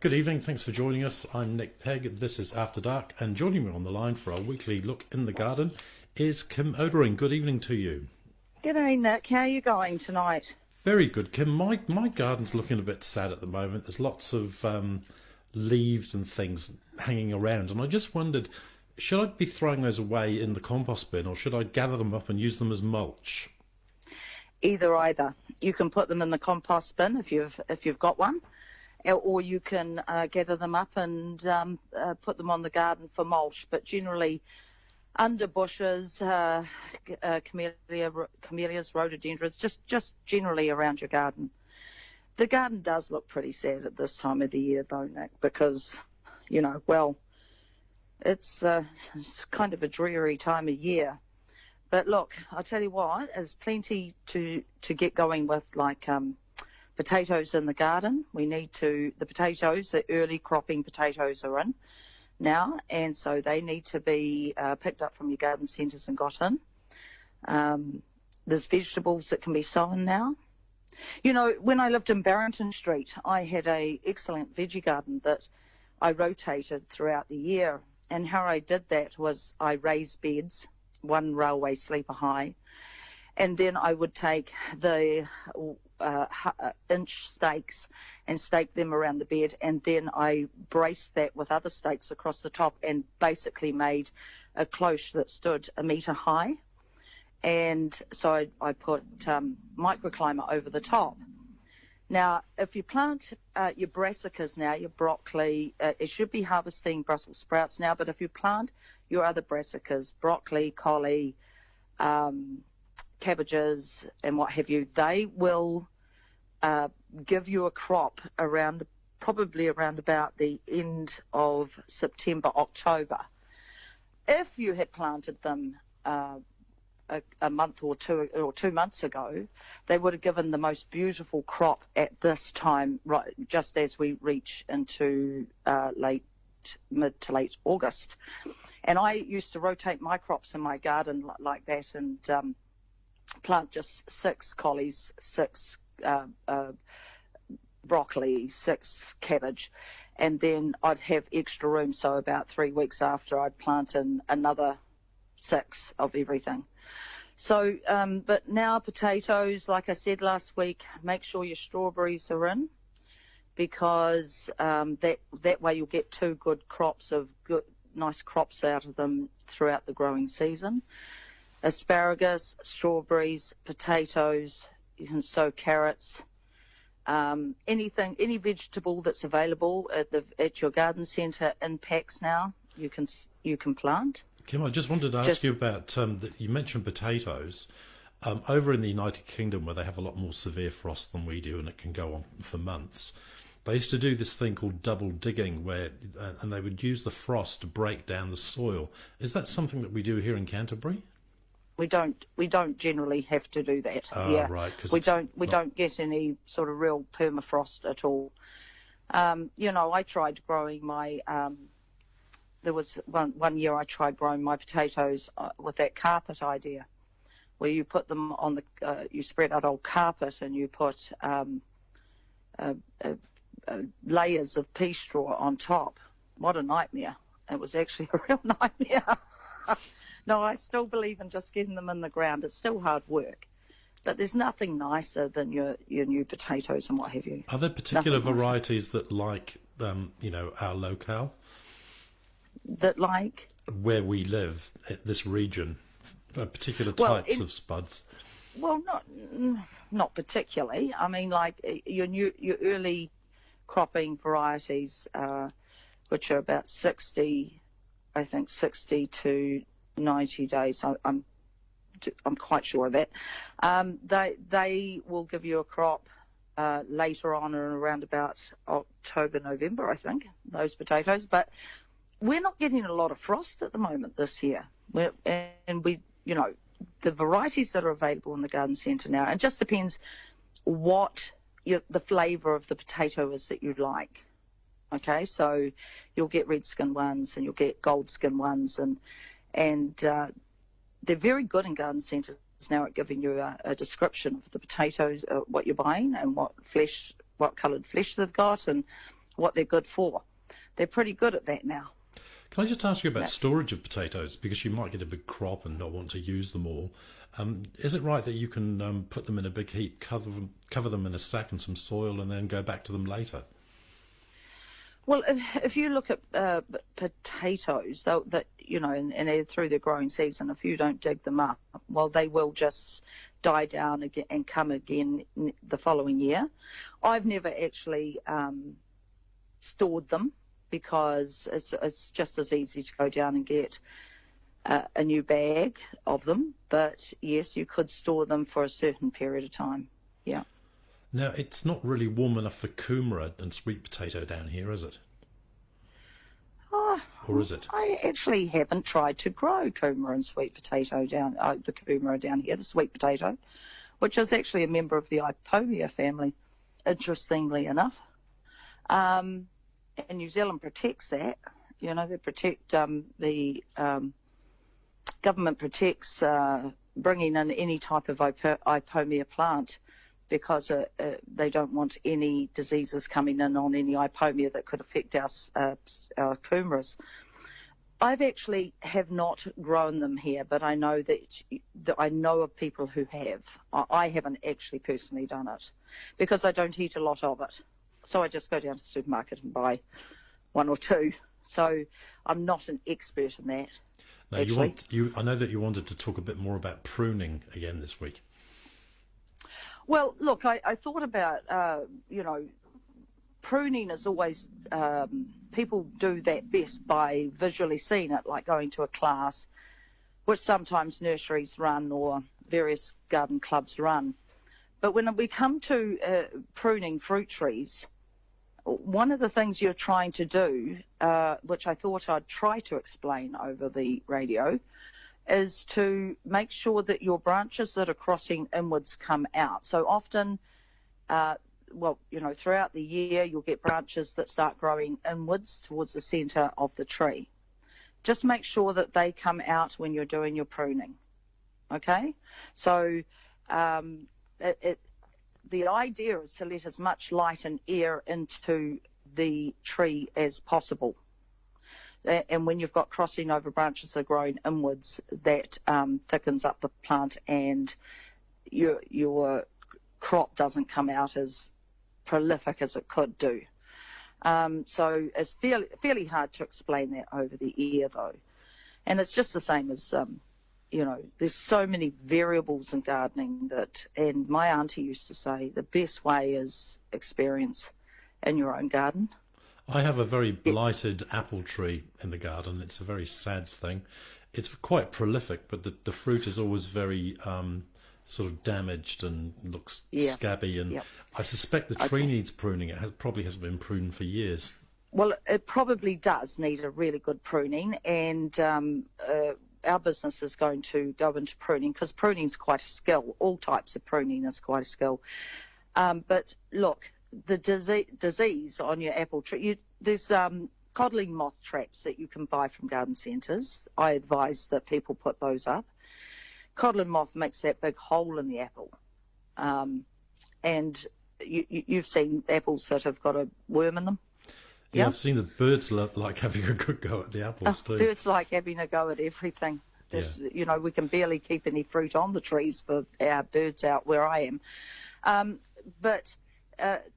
Good evening, thanks for joining us. I'm Nic Pegg, this is After Dark, and joining me on the line for our weekly look in the garden is Kim Odering. Good evening to you. G'day, Nick. How are you going tonight? Very good, Kim. My garden's looking a bit sad at the moment. There's lots of leaves and things hanging around, and I just wondered, should I be throwing those away in the compost bin, or should I gather them up and use them as mulch? Either. You can put them in the compost bin if you've got one, or you can gather them up and put them on the garden for mulch. But generally, under bushes, camellias, rhododendrons, just generally around your garden. The garden does look pretty sad at this time of the year, though, Nick, because it's kind of a dreary time of year. But look, I'll tell you what, there's plenty to get going with, like potatoes in the garden. The potatoes, the early cropping potatoes are in now, and so they need to be picked up from your garden centres and got in. There's vegetables that can be sown now. You know, when I lived in Barrington Street, I had a excellent veggie garden that I rotated throughout the year, and how I did that was I raised beds, one railway sleeper high, and then I would take the inch stakes and stake them around the bed, and then I braced that with other stakes across the top and basically made a cloche that stood a metre high. And so I put microclimate over the top. Now, if you plant your brassicas now, your broccoli, it should be harvesting Brussels sprouts now, but if you plant your other brassicas, broccoli, collie, cabbages, and what have you, they will give you a crop probably around about the end of September, October. If you had planted them a month or 2 months ago, they would have given the most beautiful crop at this time, right, just as we reach into mid to late August. And I used to rotate my crops in my garden like that, and plant just 6 collies, 6 broccoli, 6 cabbage, and then I'd have extra room, so about 3 weeks after I'd plant in another 6 of everything. So, but now potatoes, like I said last week, make sure your strawberries are in, because that way you'll get 2 good crops of nice crops out of them throughout the growing season. Asparagus, strawberries, potatoes, you can sow carrots, any vegetable that's available at your garden centre in packs now, you can plant. Kim, I just wanted to ask you about, you mentioned potatoes. Over in the United Kingdom, where they have a lot more severe frost than we do, and it can go on for months, they used to do this thing called double digging, and they would use the frost to break down the soil. Is that something that we do here in Canterbury? We don't generally have to do that. Yeah, right. We don't get any sort of real permafrost at all. I tried growing my. There was one year I tried growing my potatoes with that carpet idea, where you put them on you spread out old carpet and you put layers of pea straw on top. What a nightmare! It was actually a real nightmare. No, I still believe in just getting them in the ground. It's still hard work, but there's nothing nicer than your new potatoes and what have you. Are there particular varieties that like our locale? That like where we live, this region, particular types of spuds? Well, not particularly. I mean, like your early cropping varieties, which are about 60 to 90 days. I'm quite sure of that. They will give you a crop later on, and around about October, November, I think, those potatoes. But we're not getting a lot of frost at the moment this year. The varieties that are available in the garden centre now, it just depends what the flavour of the potato is that you like. Okay, so you'll get red skin ones and you'll get gold skin ones, and they're very good in garden centres now at giving you a description of the potatoes, what you're buying, and what coloured flesh they've got, and what they're good for. They're pretty good at that now. Can I just ask you about storage of potatoes? Because you might get a big crop and not want to use them all. Is it right that you can put them in a big heap, cover them in a sack and some soil, and then go back to them later? Well, if you look at potatoes, and through the growing season, if you don't dig them up, well, they will just die down again and come again the following year. I've never actually stored them because it's just as easy to go down and get a new bag of them. But yes, you could store them for a certain period of time. Yeah. Now, it's not really warm enough for kumara and sweet potato down here, is it? Or is it? I actually haven't tried to grow kumara and sweet potato the kumara down here, the sweet potato, which is actually a member of the Ipomea family, interestingly enough. And New Zealand protects that. They protect the government protects bringing in any type of Ipomea plant because they don't want any diseases coming in on any Ipomea that could affect our kumaras. I've actually have not grown them here, but I know that I know of people who have. I haven't actually personally done it because I don't eat a lot of it. So I just go down to the supermarket and buy one or two. So I'm not an expert in that. Now, I know that you wanted to talk a bit more about pruning again this week. Well, look, I thought about, pruning is always, people do that best by visually seeing it, like going to a class, which sometimes nurseries run or various garden clubs run. But when we come to pruning fruit trees, one of the things you're trying to do, which I thought I'd try to explain over the radio, is to make sure that your branches that are crossing inwards come out. So often, throughout the year, you'll get branches that start growing inwards towards the centre of the tree. Just make sure that they come out when you're doing your pruning, okay? So the idea is to let as much light and air into the tree as possible. And when you've got crossing over branches that are growing inwards, that thickens up the plant and your crop doesn't come out as prolific as it could do. So it's fairly hard to explain that over the ear, though. And it's just the same as, there's so many variables in gardening and my auntie used to say, the best way is experience in your own garden. I have a very blighted apple tree in the garden. It's a very sad thing. It's quite prolific, but the fruit is always very sort of damaged and looks scabby. And I suspect the tree needs pruning. It probably hasn't been pruned for years. Well, it probably does need a really good pruning, and our business is going to go into pruning because pruning is quite a skill. All types of pruning is quite a skill. But look, the disease on your apple tree, there's codling moth traps that you can buy from garden centres. I advise that people put those up. Codling moth makes that big hole in the apple. And you've seen apples that have got a worm in them. Yeah, I've seen that birds like having a good go at the apples too. Birds like having a go at everything. We can barely keep any fruit on the trees for our birds out where I am. But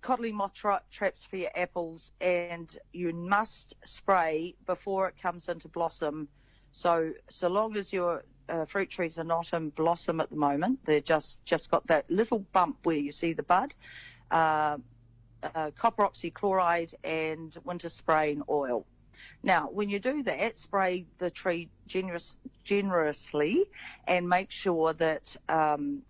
codling moth traps for your apples, and you must spray before it comes into blossom. So long as your fruit trees are not in blossom at the moment, they're just got that little bump where you see the bud, copper oxychloride and winter spraying oil. Now, when you do that, spray the tree generously and make sure that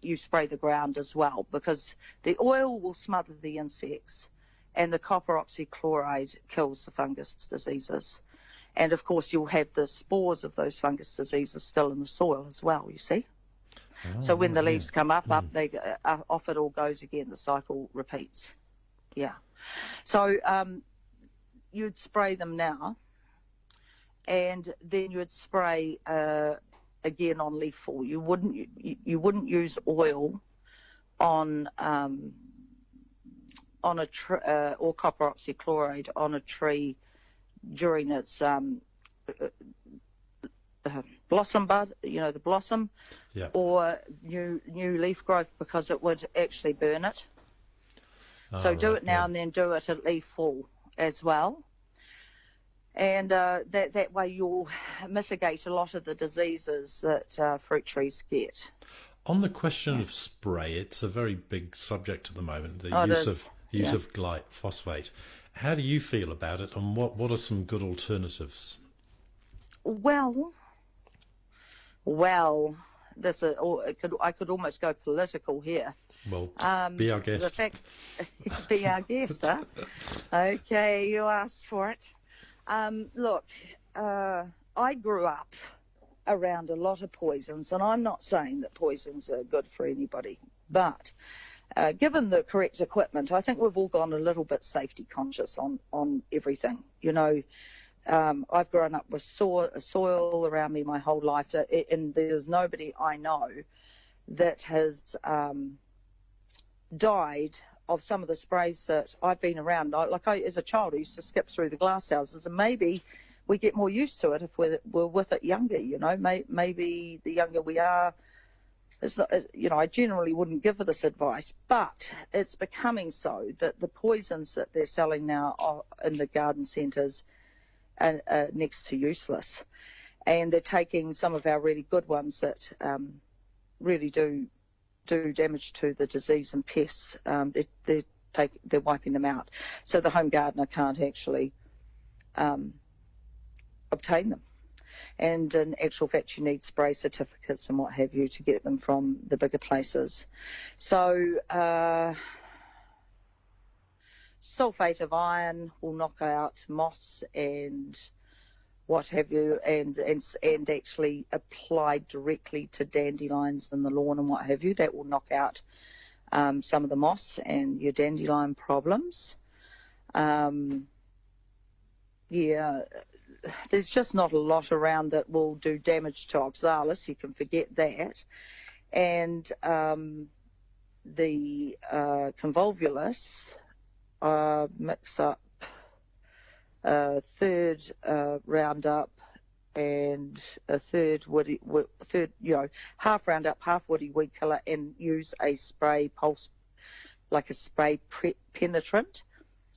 you spray the ground as well, because the oil will smother the insects and the copper oxychloride kills the fungus diseases. And, of course, you'll have the spores of those fungus diseases still in the soil as well, you see. Oh, so when the leaves come up, off it all goes again. The cycle repeats. Yeah. So you'd spray them now, and then you'd spray again on leaf fall. You wouldn't use oil on on a or copper oxychloride on a tree during its blossom bud, the blossom, or new leaf growth, because it would actually burn it. So do it now and then do it at leaf fall as well. And that way you'll mitigate a lot of the diseases that fruit trees get. On the question of spray, it's a very big subject at the moment, the use of glyphosate. How do you feel about it, and what are some good alternatives? Well, I could almost go political here. Well, be our guest. Be our guest, huh? Okay, you asked for it. Look, I grew up around a lot of poisons, and I'm not saying that poisons are good for anybody, but given the correct equipment, I think we've all gone a little bit safety conscious on everything. I've grown up with soil around me my whole life, and there's nobody I know that has died of some of the sprays that I've been around. As a child, I used to skip through the glass houses, and maybe we get more used to it if we're with it younger. Maybe the younger we are, it's not, I generally wouldn't give this advice, but it's becoming so that the poisons that they're selling now in the garden centres are next to useless, and they're taking some of our really good ones that really do damage to the disease and pests. They're wiping them out, so the home gardener can't actually obtain them. And in actual fact, you need spray certificates and what have you to get them from the bigger places. So sulfate of iron will knock out moss and what have you, and actually applied directly to dandelions in the lawn and what have you, that will knock out some of the moss and your dandelion problems. There's just not a lot around that will do damage to oxalis. You can forget that. And the convolvulus mix up a third Roundup and a third half Roundup, half woody weed killer, and use a spray pulse, like a spray penetrant,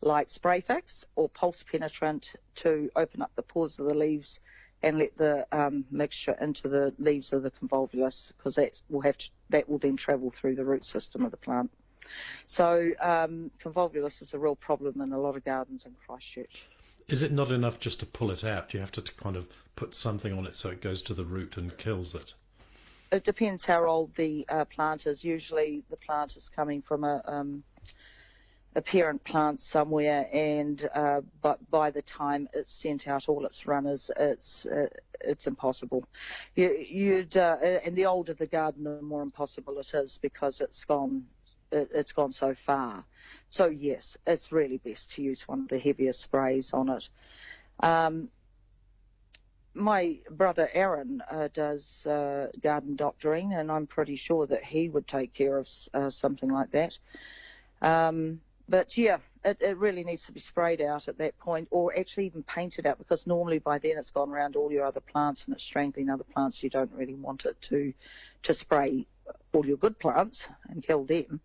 like Spray Fix or pulse penetrant, to open up the pores of the leaves and let the mixture into the leaves of the convolvulus, because that will then travel through the root system of the plant. So convolvulus is a real problem in a lot of gardens in Christchurch. Is it not enough just to pull it out? Do you have to kind of put something on it so it goes to the root and kills it? It depends how old the plant is. Usually the plant is coming from a parent plant somewhere, and but by the time it's sent out all its runners, it's impossible. And the older the garden, the more impossible it is, because it's gone so far. So yes, it's really best to use one of the heavier sprays on it. My brother Aaron does garden doctoring, and I'm pretty sure that he would take care of something like that. But yeah, it really needs to be sprayed out at that point, or actually even painted out, because normally by then it's gone around all your other plants and it's strangling other plants. You don't really want it to spray all your good plants and kill them.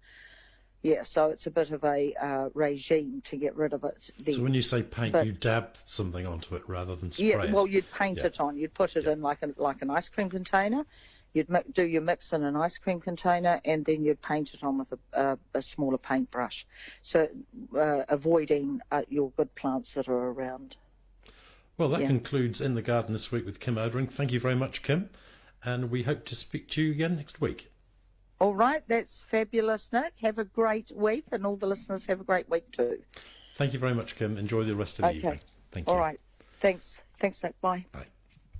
Yeah, so it's a bit of a regime to get rid of it. So when you say paint, you dab something onto it rather than spray it? Yeah, well, you'd paint it on. You'd put it in like an ice cream container. You'd do your mix in an ice cream container, and then you'd paint it on with a smaller paintbrush. So avoiding your good plants that are around. Well, that concludes In the Garden this week with Kim Odering. Thank you very much, Kim. And we hope to speak to you again next week. All right, that's fabulous, Nick. Have a great week, and all the listeners have a great week too. Thank you very much, Kim. Enjoy the rest of the evening. Thank you. All right. Thanks, Nick. Bye. Bye.